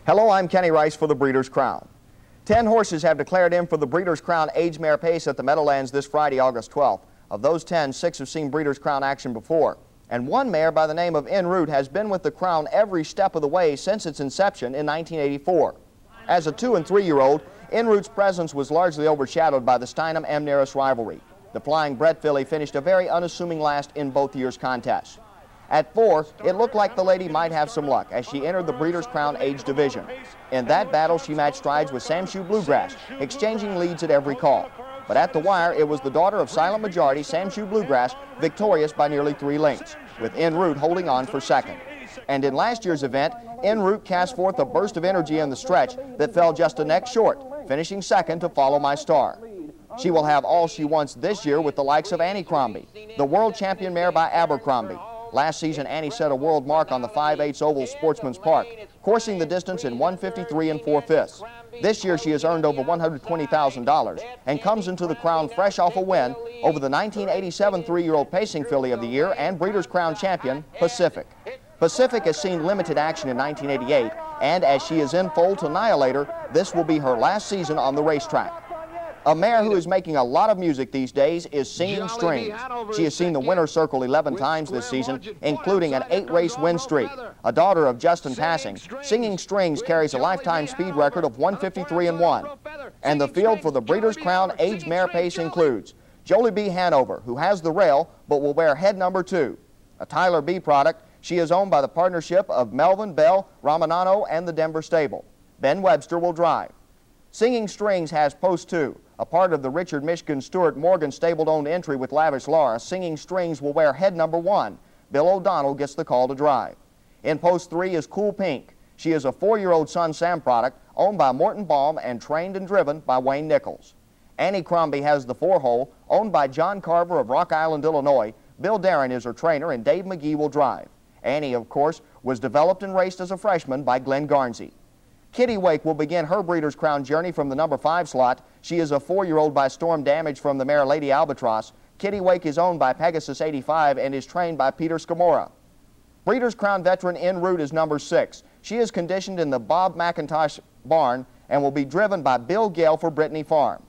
Hello, I'm Kenny Rice for the Breeders' Crown. 10 horses have declared in for the Breeders' Crown Age Mare Pace at the Meadowlands this Friday, August 12th. Of those 10, 6 have seen Breeders' Crown action before. And one mare by the name of Enroute has been with the Crown every step of the way since its inception in 1984. As a 2- and 3-year-old, Enroute's presence was largely overshadowed by the Steinem-Amneris rivalry. The Flying Bred filly finished a very unassuming last in both years' contests. At 4, it looked like the lady might have some luck as she entered the Breeders' Crown Age division. In that battle, she matched strides with Samshu Bluegrass, exchanging leads at every call. But at the wire, it was the daughter of Silent Majority, Samshu Bluegrass, victorious by nearly 3 lengths, with Enroute holding on for second. And in last year's event, Enroute cast forth a burst of energy in the stretch that fell just a neck short, finishing second to Follow My Star. She will have all she wants this year with the likes of Anniecrombie, the world champion mare by Abercrombie. Last season, Annie set a world mark on the 5/8 Oval Sportsman's Park, coursing the distance in 1:53 4/5. This year, she has earned over $120,000 and comes into the Crown fresh off a win over the 1987 3-year-old pacing filly of the year and Breeders' Crown champion, Pacific. Pacific has seen limited action in 1988, and as she is in foal to Annihilator, this will be her last season on the racetrack. A mare who is making a lot of music these days is Singing Strings. She has seen the winner's circle 11 times this season, including an 8-race win streak. A daughter of Justin Passing, Singing Strings carries a lifetime speed record of 1:53 1. And the field for the Breeders' Crown Age Mare Pace includes Jolie B. Hanover, who has the rail but will wear head number 2. A Tyler B. product, she is owned by the partnership of Melvin, Bell, Ramanano, and the Denver Stable. Ben Webster will drive. Singing Strings has post 2. A part of the Richard Michigan Stewart Morgan stable-owned entry with Lavish Laura, Singing Strings will wear head number 1. Bill O'Donnell gets the call to drive. In post 3 is Cool Pink. She is a 4-year-old Son Sam product owned by Morton Baum and trained and driven by Wayne Nichols. Anniecrombie has the 4-hole owned by John Carver of Rock Island, Illinois. Bill Darren is her trainer and Dave Magee will drive. Annie, of course, was developed and raced as a freshman by Glenn Garnsey. Kitty Wake will begin her Breeders' Crown journey from the number 5 slot. She is a 4-year-old by Storm Damage from the mare Lady Albatross. Kitty Wake is owned by Pegasus 85 and is trained by Peter Scamora. Breeders' Crown veteran Enroute is number 6. She is conditioned in the Bob McIntosh barn and will be driven by Bill Gale for Brittany Farm.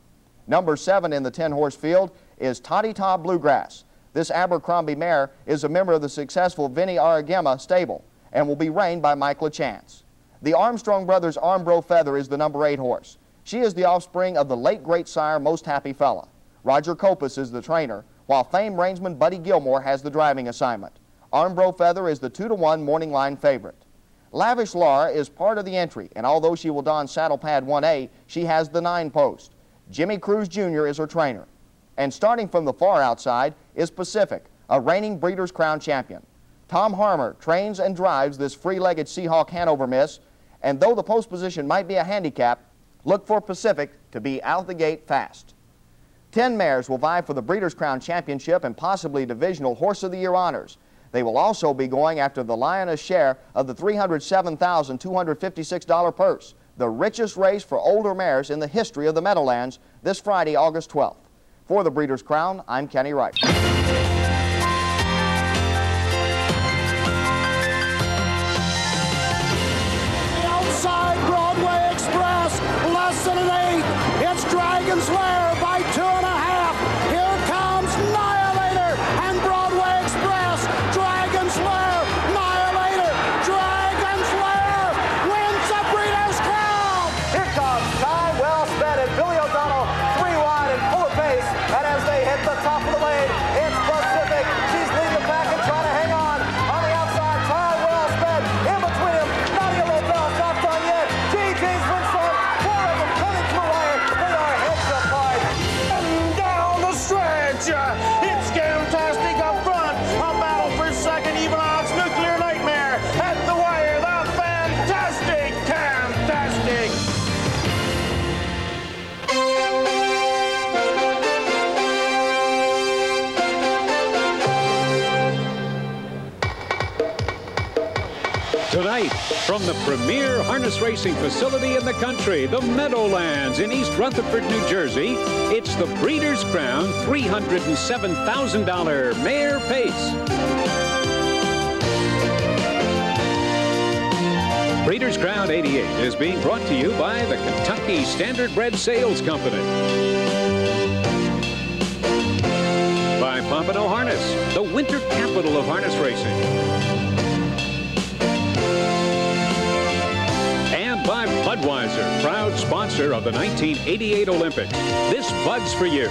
Number 7 in the 10-horse field is Toddy Taw Bluegrass. This Abercrombie mare is a member of the successful Vinnie Aragema stable and will be reined by Mike LaChance. The Armstrong Brothers Armbro Feather is the number 8 horse. She is the offspring of the late great sire Most Happy Fella. Roger Copus is the trainer, while famed reinsman Buddy Gilmore has the driving assignment. Armbro Feather is the 2-to-1 morning line favorite. Lavish Laura is part of the entry, and although she will don saddle pad 1A, she has the 9 post. Jimmy Cruz Jr. is her trainer. And starting from the far outside is Pacific, a reigning Breeders' Crown champion. Tom Harmer trains and drives this free-legged Seahawk Hanover miss, and though the post position might be a handicap, look for Pacific to be out the gate fast. 10 mares will vie for the Breeders' Crown Championship and possibly Divisional Horse of the Year honors. They will also be going after the lioness share of the $307,256 purse, the richest race for older mares in the history of the Meadowlands, this Friday, August 12th. For the Breeders' Crown, I'm Kenny Rice. Dragon's Lair by 2.5. Here comes Annihilator and Broadway Express. Dragon's Lair, Annihilator, Dragon's Lair wins the Breeders' Crown. Here comes time well spent and Billy O'Donnell 3 wide and full of pace. And as they hit the top of the lane, it's Pacific. She's leading the pack and trying to hang on. On the outside, time well spent. In between them, Nadia Lobel, not done yet. GG's Winston, 4 of them coming to the wire. They are heads apart. And down the stretch. It's Gamtastic up front. A battle for second, even odds. Nuclear Nightmare at the wire. The fantastic Gamtastic. Tonight, from the premier harness racing facility in the country, the Meadowlands in East Rutherford, New Jersey, it's the Breeders' Crown $307,000 Mare Pace. Breeders' Crown 88 is being brought to you by the Kentucky Standardbred Sales Company. By Pompano Harness, the winter capital of harness racing. And by Budweiser, proud sponsor of the 1988 Olympics. This Bud's for you.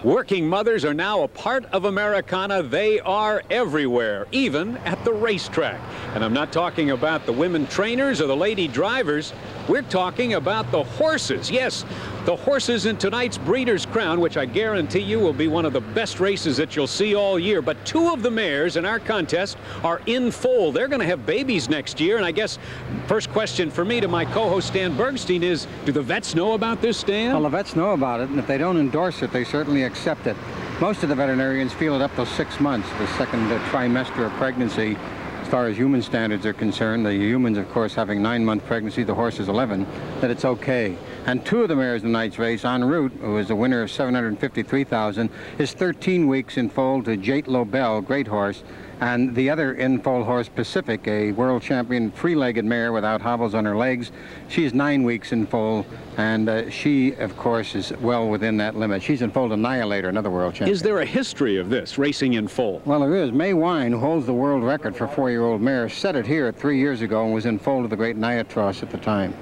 Working mothers are now a part of Americana. They are everywhere, even at the racetrack. And I'm not talking about the women trainers or the lady drivers. We're talking about the horses. Yes, the horses in tonight's Breeders' Crown, which I guarantee you will be one of the best races that you'll see all year. But two of the mares in our contest are in foal. They're going to have babies next year. And I guess first question for me to my co-host Stan Bergstein is, do the vets know about this, Stan? Well, the vets know about it, and if they don't endorse it, they certainly accept it. Most of the veterinarians feel it up to 6 months, the second trimester of pregnancy. As far as human standards are concerned, the humans, of course, having 9-month pregnancy, the horses 11, that it's okay. And two of the mares in tonight's race, Enroute, who is the winner of $753,000, is 13 weeks in foal to Jate Lobel, great horse. And the other in-foal horse, Pacific, a world champion free-legged mare without hobbles on her legs. She is 9 weeks in foal, and she, of course, is well within that limit. She's in foal to Anniecrombie, another world champion. Is there a history of this, racing in foal? Well, there is. May Wine, who holds the world record for 4-year-old mares, set it here 3 years ago and was in foal to the great Anniecrombie at the time.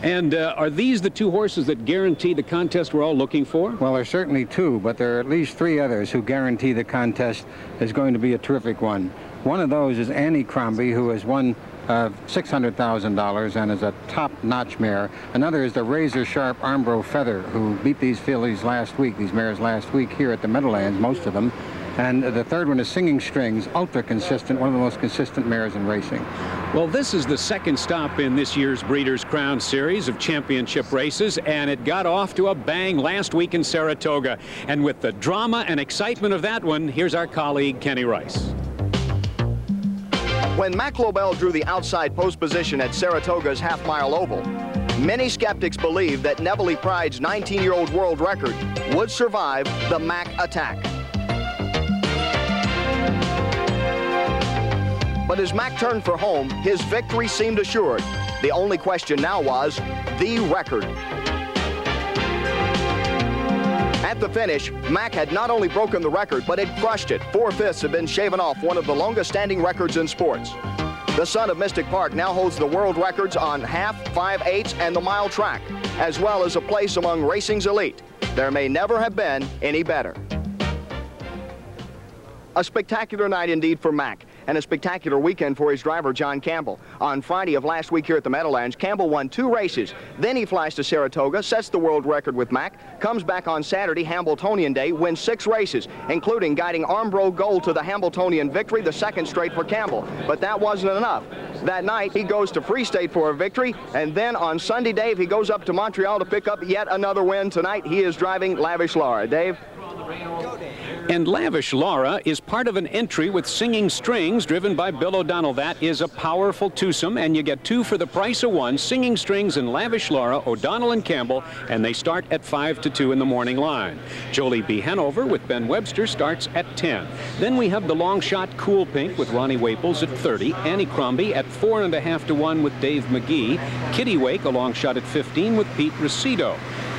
And are these the two horses that guarantee the contest we're all looking for? Well, there's certainly two, but there are at least 3 others who guarantee the contest is going to be a terrific one. One of those is Anniecrombie, who has won $600,000 and is a top-notch mare. Another is the razor-sharp Armbro Feather, who beat these fillies last week, these mares last week here at the Meadowlands, most of them. And the third one is Singing Strings, ultra-consistent, one of the most consistent mares in racing. Well, this is the second stop in this year's Breeders' Crown series of championship races, and it got off to a bang last week in Saratoga. And with the drama and excitement of that one, here's our colleague, Kenny Rice. When Mac Lobel drew the outside post position at Saratoga's half-mile oval, many skeptics believed that Neville Pride's 19-year-old world record would survive the Mac attack. But as Mac turned for home, his victory seemed assured. The only question now was the record. At the finish, Mac had not only broken the record, but had crushed it. 4/5 had been shaven off one of the longest-standing records in sports. The son of Mystic Park now holds the world records on half, 5/8, and the mile track, as well as a place among racing's elite. There may never have been any better. A spectacular night indeed for Mac, and a spectacular weekend for his driver, John Campbell. On Friday of last week here at the Meadowlands, Campbell won 2 races. Then he flies to Saratoga, sets the world record with Mac, comes back on Saturday, Hambletonian Day, wins 6 races, including guiding Armbro Gold to the Hambletonian victory, the second straight for Campbell. But that wasn't enough. That night, he goes to Free State for a victory, and then on Sunday, Dave, he goes up to Montreal to pick up yet another win. Tonight, he is driving Lavish Laura. Dave? And Lavish Laura is part of an entry with Singing Strings driven by Bill O'Donnell. That is a powerful twosome, and you get 2 for the price of 1. Singing Strings and Lavish Laura, O'Donnell and Campbell, and they start at 5 to 2 in the morning line. Jolie B. Hanover with Ben Webster starts at 10. Then we have the long shot Cool Pink with Ronnie Waples at 30. Anniecrombie at 4.5 to 1 with Dave Magee. Kitty Wake, a long shot at 15 with Pete Recido.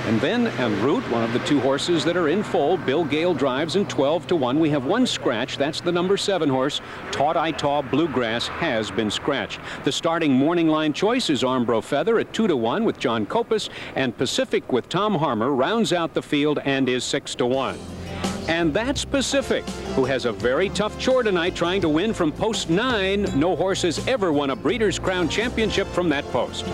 And then Enroute, one of the 2 horses that are in foal, Bill Gale drives in 12 to 1. We have 1 scratch. That's the number 7 horse. Taut I Taw Bluegrass has been scratched. The starting morning line choice is Armbro Feather at 2 to 1 with John Copus, and Pacific with Tom Harmer rounds out the field and is 6 to 1. And that's Pacific, who has a very tough chore tonight trying to win from post 9. No horse has ever won a Breeders' Crown championship from that post.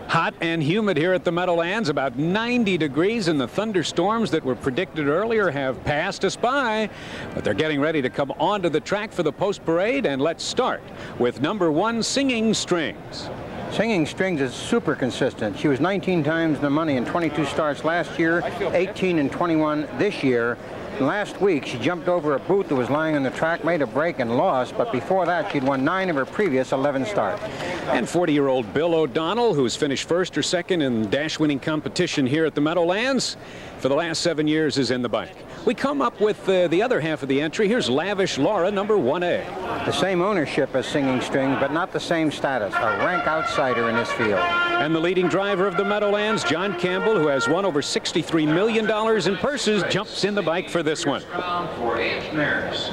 Hot and humid here at the Meadowlands, about 90 degrees, and the thunderstorms that were predicted earlier have passed us by. But they're getting ready to come onto the track for the post parade, and let's start with number 1, Singing Strings. Singing Strings is super consistent. She was 19 times the money in 22 starts last year, 18 and 21 this year. last week, she jumped over a boot that was lying on the track, made a break, and lost. But before that, she'd won 9 of her previous 11 starts. And 40-year-old Bill O'Donnell, who's finished first or second in dash-winning competition here at the Meadowlands for the last 7 years, is in the bike. We come up with the other half of the entry. Here's Lavish Laura, number 1A. The same ownership as Singing Strings, but not the same status. A rank outsider in this field. And the leading driver of the Meadowlands, John Campbell, who has won over $63 million in purses, jumps in the bike for this one.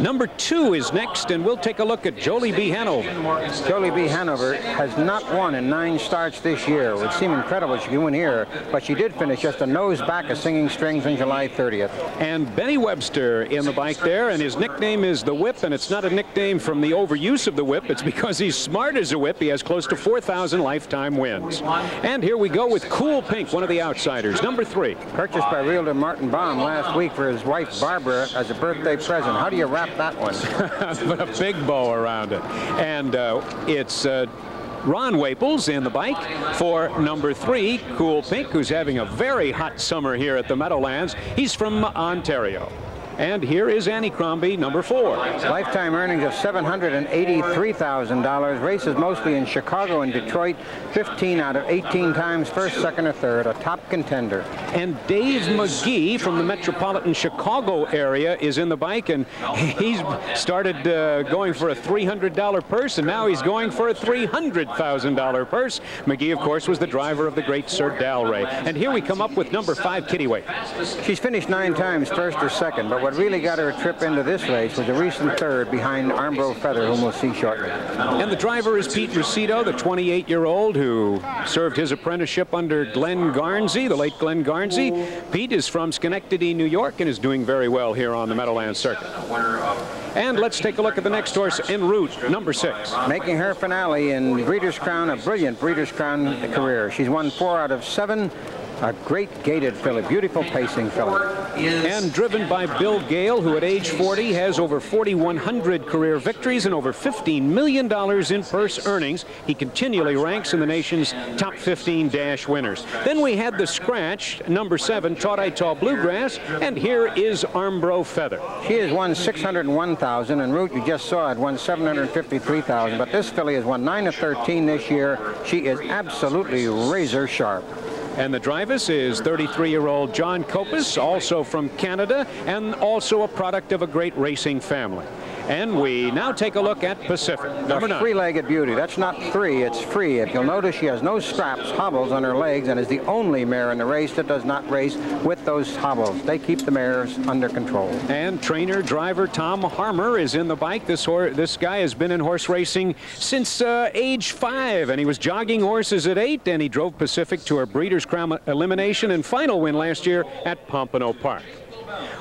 Number 2 is next, and we'll take a look at Jolie B. Hanover. Jolie B. Hanover has not won in 9 starts this year. It would seem incredible she could win here, but she did finish just a nose back of Singing Strings on July 30th. And Benny Webster in the bike there, and his nickname is the Whip, and it's not a nickname from the overuse of the whip. It's because he's smart as a whip. He has close to 4,000 lifetime wins. And here we go with Cool Pink, one of the outsiders, number 3. Purchased by realtor Martin Baum last week for his wife Barbara as a birthday present. How do you wrap that one? Put a big bow around it. And it's Ron Waples in the bike for number 3, Cool Pink, who's having a very hot summer here at the Meadowlands. He's from Ontario. And here is Anniecrombie, number 4. Lifetime earnings of $783,000. Races mostly in Chicago and Detroit. 15 out of 18 times, first, second, or third. A top contender. And Dave Magee from the metropolitan Chicago area is in the bike, and he's started going for a $300 purse, and now he's going for a $300,000 purse. Magee, of course, was the driver of the great Sir Dalray. And here we come up with number 5, Kittiwake. She's finished 9 times, first or second, but what really got her a trip into this race was a recent third behind Armbro Feather, whom we'll see shortly. And the driver is Pete Rosito, the 28-year-old who served his apprenticeship under Glenn Garnsey, the late Glenn Garnsey. Pete is from Schenectady, New York, and is doing very well here on the Meadowlands circuit. And let's take a look at the next horse, Enroute, number 6. Making her finale in Breeders' Crown, a brilliant Breeders' Crown career. She's won 4 out of 7. A great gaited filly, beautiful pacing filly. And driven by Bill Gale, who at age 40 has over 4,100 career victories and over $15 million in purse earnings. He continually ranks in the nation's top 15 dash winners. Then we had the scratch, number 7, Taw Bluegrass, and here is Armbro Feather. She has won $601,000, and Root, you just saw it, won $753,000. But this filly has won 9 of 13 this year. She is absolutely razor sharp. And the driver's is 33-year-old John Copus, also from Canada, and also a product of a great racing family. And we now take a look at Pacific, number 9. Three-legged beauty. That's not 3, it's free. If you'll notice, she has no straps, hobbles on her legs, and is the only mare in the race that does not race with those hobbles. They keep the mares under control. And trainer, driver Tom Harmer is in the bike. This guy has been in horse racing since age 5, and he was jogging horses at 8, and he drove Pacific to her Breeders' Crown elimination and final win last year at Pompano Park.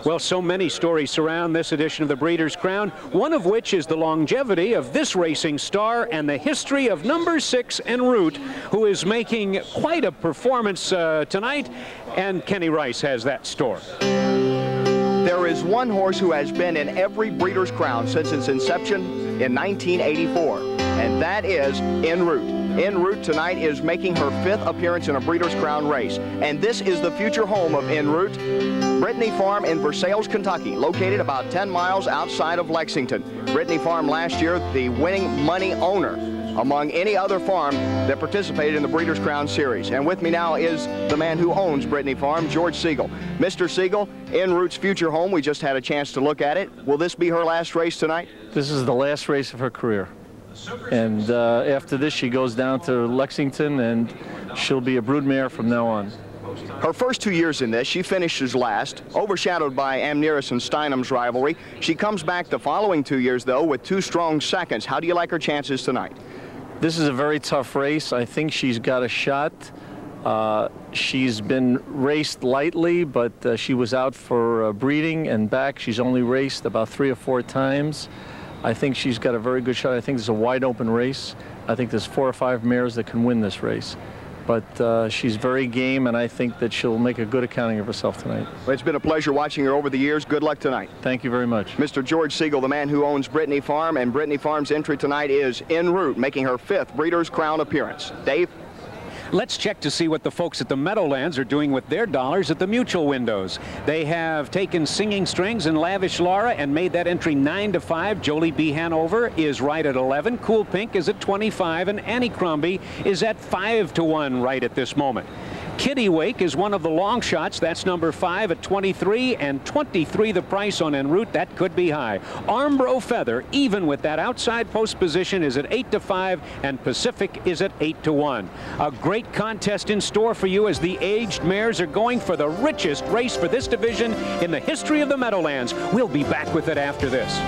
Well, so many stories surround this edition of the Breeders' Crown, one of which is the longevity of this racing star and the history of number 6, Enroute, who is making quite a performance tonight, and Kenny Rice has that story. There is one horse who has been in every Breeders' Crown since its inception in 1984, and that is Enroute. Enroute tonight is making her 5th appearance in a Breeders' Crown race, and this is the future home of Enroute, Brittany Farm in Versailles, Kentucky, located about 10 miles outside of Lexington. Brittany Farm last year, the winning money owner among any other farm that participated in the Breeders' Crown Series. And with me now is the man who owns Brittany Farm, George Siegel. Mr. Siegel, Enroute's future home, we just had a chance to look at it. Will this be her last race tonight? This is the last race of her career. And after this, she goes down to Lexington, and she'll be a broodmare from now on. Her first 2 years in this, she finishes last, overshadowed by Amneris and Steinem's rivalry. She comes back the following 2 years, though, with 2 strong seconds. How do you like her chances tonight? This is a very tough race. I think she's got a shot. She's been raced lightly, but she was out for breeding and back. She's only raced about 3 or 4 times. I think she's got a very good shot. I think it's a wide open race. I think there's 4 or 5 mares that can win this race. But she's very game, and I think that she'll make a good accounting of herself tonight. Well, it's been a pleasure watching her over the years. Good luck tonight. Thank you very much. Mr. George Siegel, the man who owns Brittany Farm, and Brittany Farm's entry tonight is Enroute, making her 5th Breeders' Crown appearance. Dave? Let's check to see what the folks at the Meadowlands are doing with their dollars at the mutual windows. They have taken Singing Strings and Lavish Laura and made that entry 9-5. Jolie B. Hanover is right at 11. Cool Pink is at 25, and Anniecrombie is at 5-1 right at this moment. Kitty Wake is one of the long shots. That's number 5 at 23, and 23 the price on Enroute. That could be high. Armbro Feather, even with that outside post position, is at 8-5, and Pacific is at 8-1. A great contest in store for you as the aged mares are going for the richest race for this division in the history of the Meadowlands. We'll be back with it after this.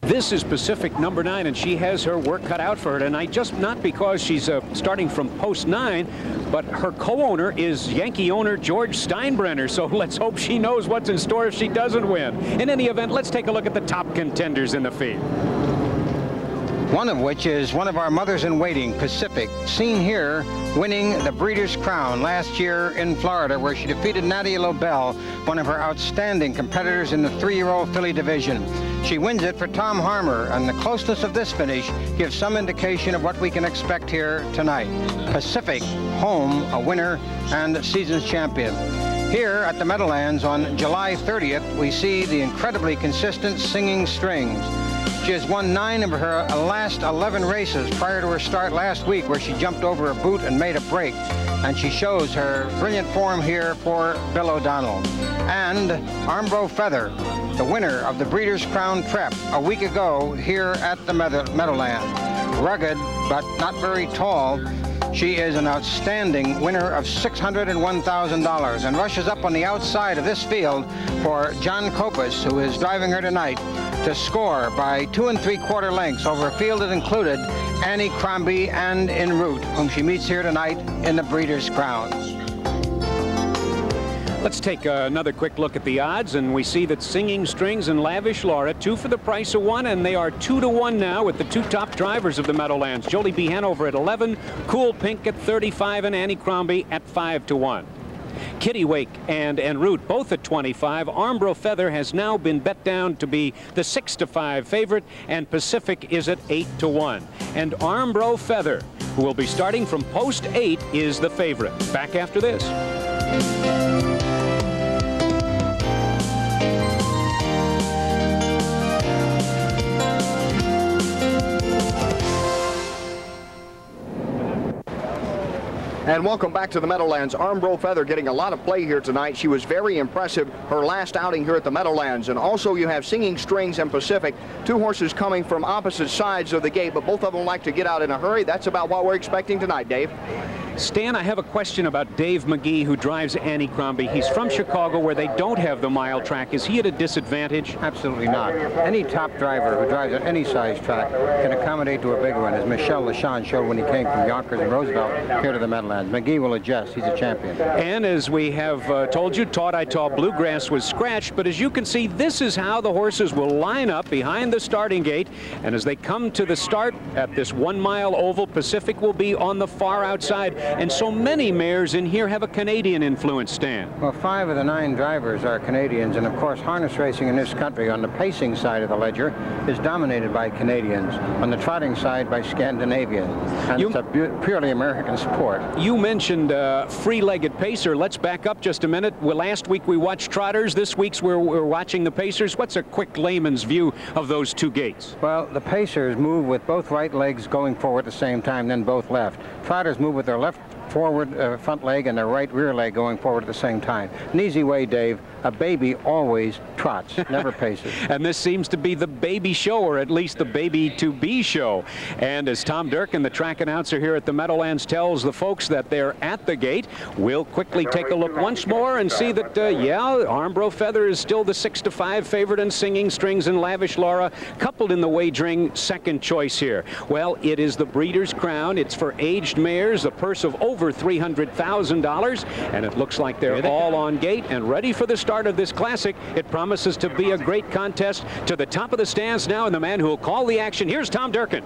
This is Pacific number 9, and she has her work cut out for her tonight, just not because she's starting from post 9, but her co-owner is Yankee owner George Steinbrenner, so let's hope she knows what's in store if she doesn't win. In any event, let's take a look at the top contenders in the field. One of which is one of our mothers-in-waiting, Pacific, seen here winning the Breeders' Crown last year in Florida, where she defeated Nadia Lobel, one of her outstanding competitors in the 3-year-old filly division. She wins it for Tom Harmer, and the closeness of this finish gives some indication of what we can expect here tonight. Pacific, home, a winner, and season's champion. Here at the Meadowlands on July 30th, we see the incredibly consistent Singing Strings. She has won 9 of her last 11 races prior to her start last week, where she jumped over a boot and made a break. And she shows her brilliant form here for Bill O'Donnell. And Armbro Feather, the winner of the Breeders' Crown Prep a week ago here at the Meadowlands. Rugged, but not very tall, she is an outstanding winner of $601,000 and rushes up on the outside of this field for John Copas, who is driving her tonight, to score by 2 3/4 lengths over a field that included Anniecrombie and Enroute, whom she meets here tonight in the Breeders' Crown. Let's take another quick look at the odds, and we see that Singing Strings and Lavish Laura, 2 for the price of 1, and they are 2-1 now with the 2 top drivers of the Meadowlands. Jolie B. Hanover at 11, Cool Pink at 35, and Anniecrombie at 5-1. Kitty Wake and Enroute both at 25. Armbro Feather has now been bet down to be the 6-5 favorite, and Pacific is at 8-1. And Armbro Feather, who will be starting from post 8, is the favorite. Back after this. And welcome back to the Meadowlands. Armbro Feather getting a lot of play here tonight. She was very impressive her last outing here at the Meadowlands. And also you have Singing Strings and Pacific, 2 horses coming from opposite sides of the gate, but both of them like to get out in a hurry. That's about what we're expecting tonight, Dave. Stan, I have a question about Dave Magee, who drives Anniecrombie. He's from Chicago, where they don't have the mile track. Is he at a disadvantage? Absolutely not. Any top driver who drives at any size track can accommodate to a bigger one, as Michel Lachon showed when he came from Yonkers and Roosevelt here to the Meadowlands. Magee will adjust. He's a champion. And as we have told you, Taught Bluegrass was scratched, but as you can see, this is how the horses will line up behind the starting gate. And as they come to the start at this 1-mile oval, Pacific will be on the far outside. And so many mares in here have a Canadian influence, Stan. Well, 5 of the 9 drivers are Canadians, and of course harness racing in this country on the pacing side of the ledger is dominated by Canadians, on the trotting side by Scandinavians, and it's a purely American sport. You mentioned free-legged pacer. Let's back up just a minute. Well, last week we watched trotters. This week's we're watching the pacers. What's a quick layman's view of those 2 gaits? Well, the pacers move with both right legs going forward at the same time, then both left. Trotters move with their left forward front leg and their right rear leg going forward at the same time. An easy way, Dave. A baby always trots, never paces. And this seems to be the baby show, or at least the baby-to-be show. And as Tom Durkin, the track announcer here at the Meadowlands, tells the folks that they're at the gate, we'll quickly take a look once more and see that, yeah, Armbro Feather is still the 6-5 favorite, and Singing Strings and Lavish Laura, coupled in the wagering, second choice here. Well, it is the Breeders' Crown. It's for aged mares, a purse of over $300,000, and it looks like they're all on gate and ready for the start of this classic. It promises to be a great contest. To the top of the stands now, and the man who will call the action, here's Tom Durkin.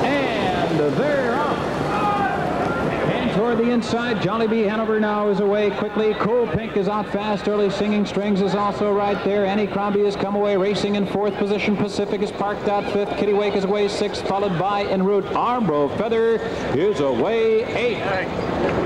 And they're off. And toward the inside. Jollibee Hanover now is away quickly. Cool Pink is out fast early. Singing Strings is also right there. Anniecrombie has come away racing in 4th position. Pacific is parked out 5th. Kittiwake is away 6th, followed by Enroute. Armbro Feather is away 8th.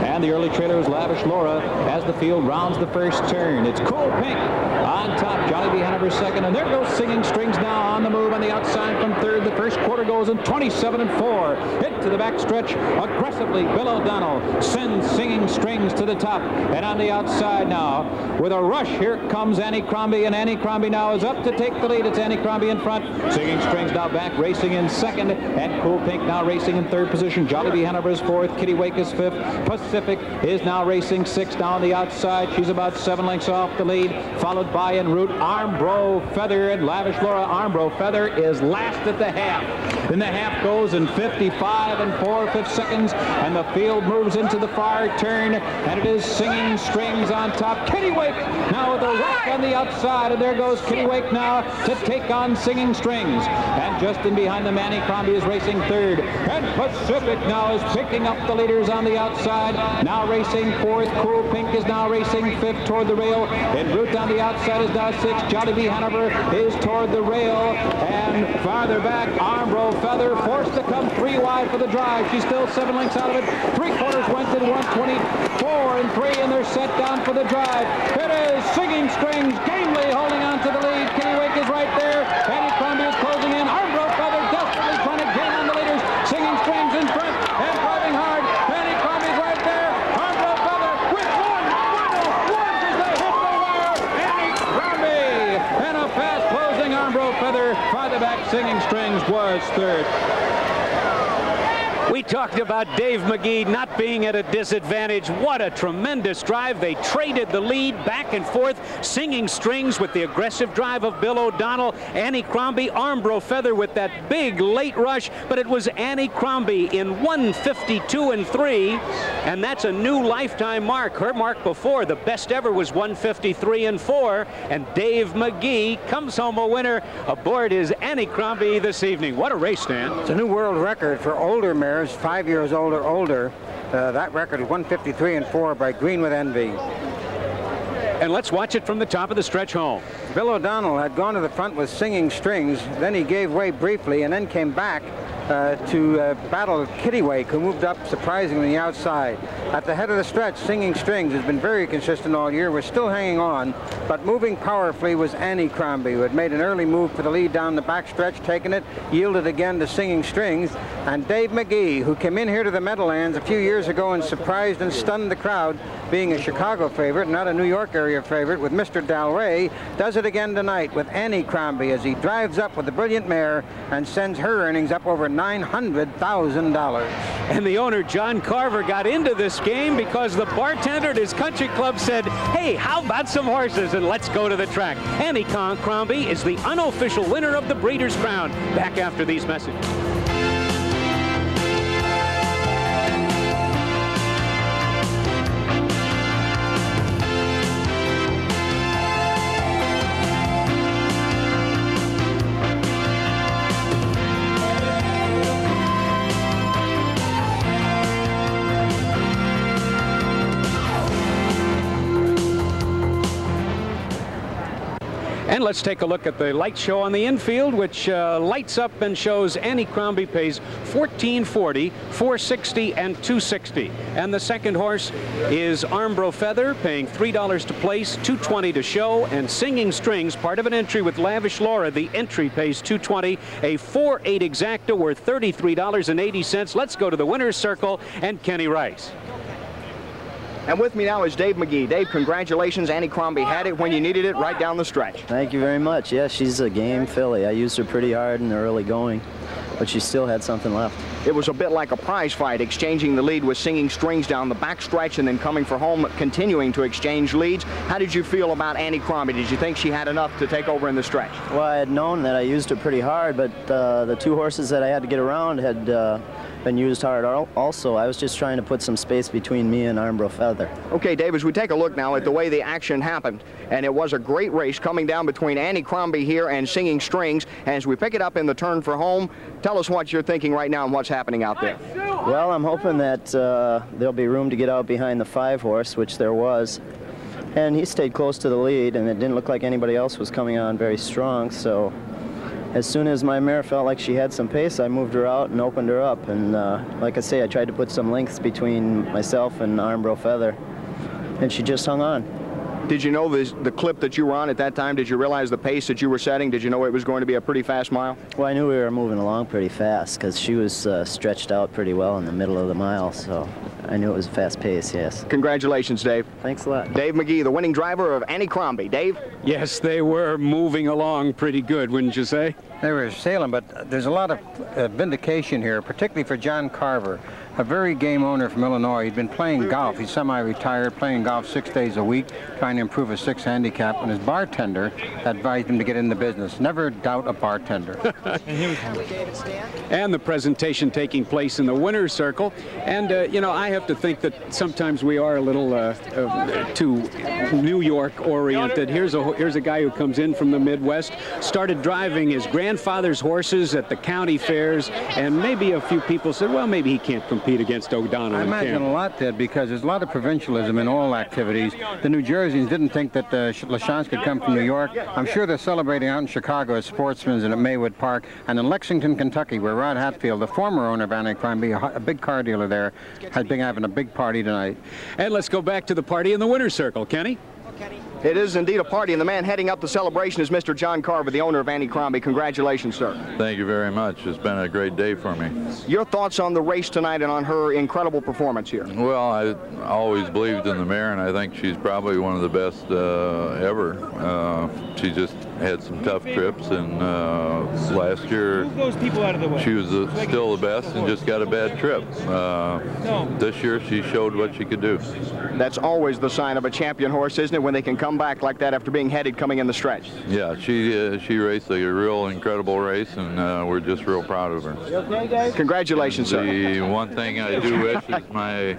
And the early trailer is Lavish Laura as the field rounds the first turn. It's Cool Pink on top. Jollibee Hanover 2nd. And there goes Singing Strings now on the move on the outside from 3rd. The first quarter goes in 27-4. Into the backstretch aggressively. Bill O'Donnell sends Singing Strings to the top. And on the outside now, with a rush, here comes Anniecrombie. And Anniecrombie now is up to take the lead. It's Anniecrombie in front. Singing Strings now back, racing in 2nd. And Cool Pink now racing in 3rd position. Jollibee Hanover is 4th. Kittiwake is 5th. Pacific is now racing 6th down the outside. She's about 7 lengths off the lead, followed by Enroute. Armbro Feather and Lavish Laura. Armbro Feather is last at the half. Then the half goes in 55 4/5 seconds, and the field moves into the far turn, and it is Singing Strings on top. Kittiwake now with a rush on the outside, and there goes Kittiwake now to take on Singing Strings. And just in behind them, Anniecrombie is racing 3rd, and Pacific now is picking up the leaders on the outside. Now racing 4th. Cool Pink is now racing 5th toward the rail. Enroute on the outside is now 6th. Jollibee Hanover is toward the rail, and farther back, Armbro Feather forced to come 3 wide for the drive. She's still 7 lengths out of it. 3/4 went in 124 3, and they're set down for the drive. It is Singing Strings gamely holding on to the lead. Kittiwake is right there. Anniecrombie is closing in. Armbro Feather desperately trying to gain on the leaders. Singing Strings in front and driving hard. Anniecrombie is right there. Armbro Feather with one as they hit the wire. Anniecrombie and a fast closing Armbro Feather. Farther back, Singing Strings was 3rd. We talked about Dave Magee not being at a disadvantage. What a tremendous drive. They traded the lead back and forth. Singing Strings with the aggressive drive of Bill O'Donnell. Anniecrombie, Armbro Feather with that big late rush, but it was Anniecrombie in 152 3, and that's a new lifetime mark. Her mark before, the best ever, was 153 4, and Dave Magee comes home a winner aboard his Anniecrombie this evening. What a race, Dan. It's a new world record for older mares, 5 years old or older. That record is 153 4 by Green with Envy. And let's watch it from the top of the stretch home. Bill O'Donnell had gone to the front with Singing Strings, then he gave way briefly and then came back to battle Kittiwake, who moved up surprisingly on the outside. At the head of the stretch, Singing Strings has been very consistent all year. We're still hanging on, but moving powerfully was Anniecrombie, who had made an early move for the lead down the back stretch, taken it, yielded again to Singing Strings, and Dave Magee, who came in here to the Meadowlands a few years ago and surprised and stunned the crowd, being a Chicago favorite, not a New York area favorite, with Mr. Dalray, does it again tonight with Anniecrombie as he drives up with the brilliant mare and sends her earnings up over $900,000. And the owner, John Carver, got into this game because the bartender at his country club said, hey, how about some horses, and let's go to the track. Anniecrombie is the unofficial winner of the Breeders' Crown. Back after these messages. And let's take a look at the light show on the infield, which lights up and shows Anniecrombie pays $14.40, $4.60, and $2.60. And the second horse is Armbro Feather, paying $3 to place, $2.20 to show, and Singing Strings, part of an entry with Lavish Laura. The entry pays $2.20, a 4/8 exacta worth $33.80. Let's go to the winner's circle and Kenny Rice. And with me now is Dave Magee. Dave, congratulations. Anniecrombie had it when you needed it right down the stretch. Thank you very much. Yeah, she's a game filly. I used her pretty hard in the early going, but she still had something left. It was a bit like a prize fight, exchanging the lead with Singing Strings down the back stretch and then coming for home, continuing to exchange leads. How did you feel about Anniecrombie? Did you think she had enough to take over in the stretch? Well, I had known that I used her pretty hard, but the two horses that I had to get around had been used hard also. I was just trying to put some space between me and Armbro Feather. Okay, Dave, as we take a look now at the way the action happened, and it was a great race coming down between Anniecrombie here and Singing Strings. And as we pick it up in the turn for home, tell us what you're thinking right now and what's what's happening out there? Well, I'm hoping that there'll be room to get out behind the 5 horse, which there was. And he stayed close to the lead, and it didn't look like anybody else was coming on very strong. So as soon as my mare felt like she had some pace, I moved her out and opened her up. And like I say, I tried to put some lengths between myself and Armbro Feather, and she just hung on. Did you know the clip that you were on at that time? Did you realize the pace that you were setting? Did you know it was going to be a pretty fast mile? Well, I knew we were moving along pretty fast because she was stretched out pretty well in the middle of the mile, so I knew it was a fast pace, yes. Congratulations, Dave. Thanks a lot. Dave Magee, the winning driver of Anniecrombie. Dave? Yes, they were moving along pretty good, wouldn't you say? They were sailing, but there's a lot of vindication here, particularly for John Carver, a very game owner from Illinois. He'd been playing golf. He's semi-retired, playing golf 6 days a week, trying to improve his 6 handicap, and his bartender advised him to get in the business. Never doubt a bartender. And the presentation taking place in the winner's circle. And, you know, I have to think that sometimes we are a little too New York-oriented. Here's a guy who comes in from the Midwest, started driving his grandfather's horses at the county fairs, and maybe a few people said, well, maybe he can't compete against O'Donnell. I imagine a lot did, because there's a lot of provincialism in all activities. The New Jerseyans didn't think that LaChance could come from New York. I'm sure they're celebrating out in Chicago as sportsmen and at Maywood Park, and in Lexington, Kentucky, where Rod Hatfield, the former owner of Anniecrombie, a big car dealer there, has been having a big party tonight. And let's go back to the party in the winner's circle. Kenny? It is indeed a party, and the man heading up the celebration is Mr. John Carver, the owner of Anniecrombie. Congratulations, sir. Thank you very much. It's been a great day for me. Your thoughts on the race tonight and on her incredible performance here? Well, I always believed in the mare, and I think she's probably one of the best ever. She just had some tough trips, and last year she was still the best and just got a bad trip. This year she showed what she could do. That's always the sign of a champion horse, isn't it, when they can come back like that after being headed coming in the stretch? Yeah, she raced a real incredible race, and we're just real proud of her. Okay, guys? Congratulations, sir. The one thing I do wish is my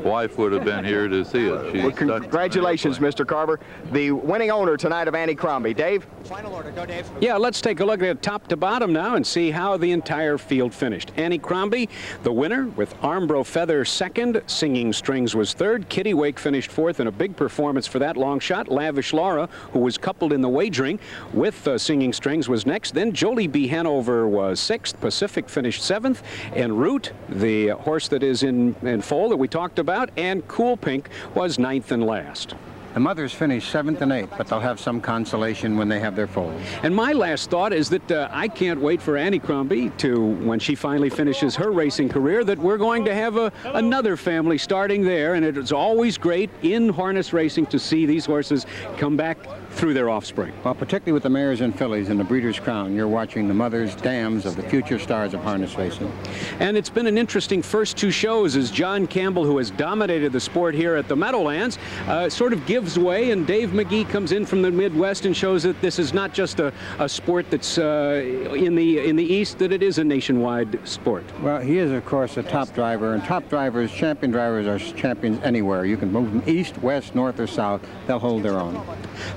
wife would have been here to see it. Well, congratulations, Mr. Carver, the winning owner tonight of Anniecrombie. Dave? Final order. Go, Dave. Yeah, let's take a look at top to bottom now and see how the entire field finished. Anniecrombie, the winner, with Armbro Feather second. Singing Strings was third. Kitty Wake finished fourth in a big performance for that long shot. Lavish Laura, who was coupled in the wagering with Singing Strings, was next. Then Jolie B. Hanover was sixth. Pacific finished seventh. Enroute, the horse that is in foal that we talked about, and Cool Pink was ninth and last. The mothers finished 7th and 8th, but they'll have some consolation when they have their foals. And my last thought is that I can't wait for Anniecrombie to, when she finally finishes her racing career, that we're going to have another family starting there. And it's always great in harness racing to see these horses come back through their offspring. Well, particularly with the mares and fillies in the Breeders' Crown, you're watching the mothers, dams of the future stars of harness racing. And it's been an interesting first two shows as John Campbell, who has dominated the sport here at the Meadowlands, sort of gives way, and Dave Magee comes in from the Midwest and shows that this is not just a sport that's in the East, that it is a nationwide sport. Well, he is, of course, a top driver, and top drivers, champion drivers, are champions anywhere. You can move them east, west, north, or south. They'll hold their own.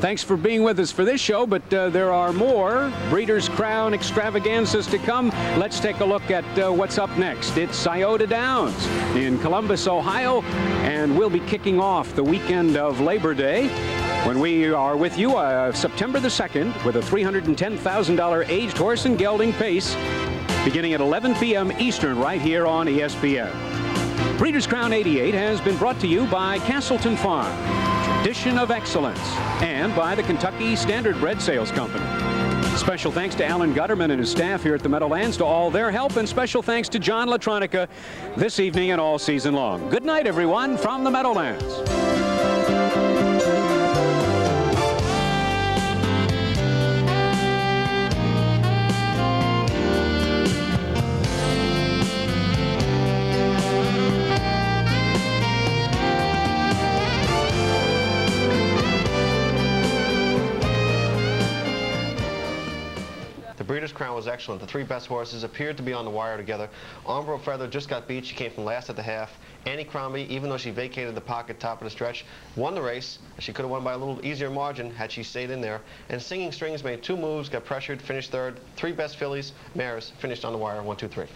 Thanks for being with us for this show, but there are more Breeders' Crown extravaganzas to come. Let's take a look at what's up next. It's Scioto Downs in Columbus, Ohio, and we'll be kicking off the weekend of Labor Day when we are with you September the 2nd with a $310,000 aged horse and gelding pace beginning at 11 p.m. Eastern right here on ESPN. Breeders' Crown 88 has been brought to you by Castleton Farm, tradition of excellence, and by the Kentucky Standard Bread Sales Company. Special thanks to Alan Gutterman and his staff here at the Meadowlands, to all their help, and special thanks to John LaTronica this evening and all season long. Good night, everyone, from the Meadowlands. Breeders' Crown was excellent. The three best horses appeared to be on the wire together. Armbro Feather just got beat. She came from last at the half. Anniecrombie, even though she vacated the pocket top of the stretch, won the race. She could have won by a little easier margin had she stayed in there. And Singing Strings made two moves, got pressured, finished third. Three best fillies, mares, finished on the wire, 1, 2, 3.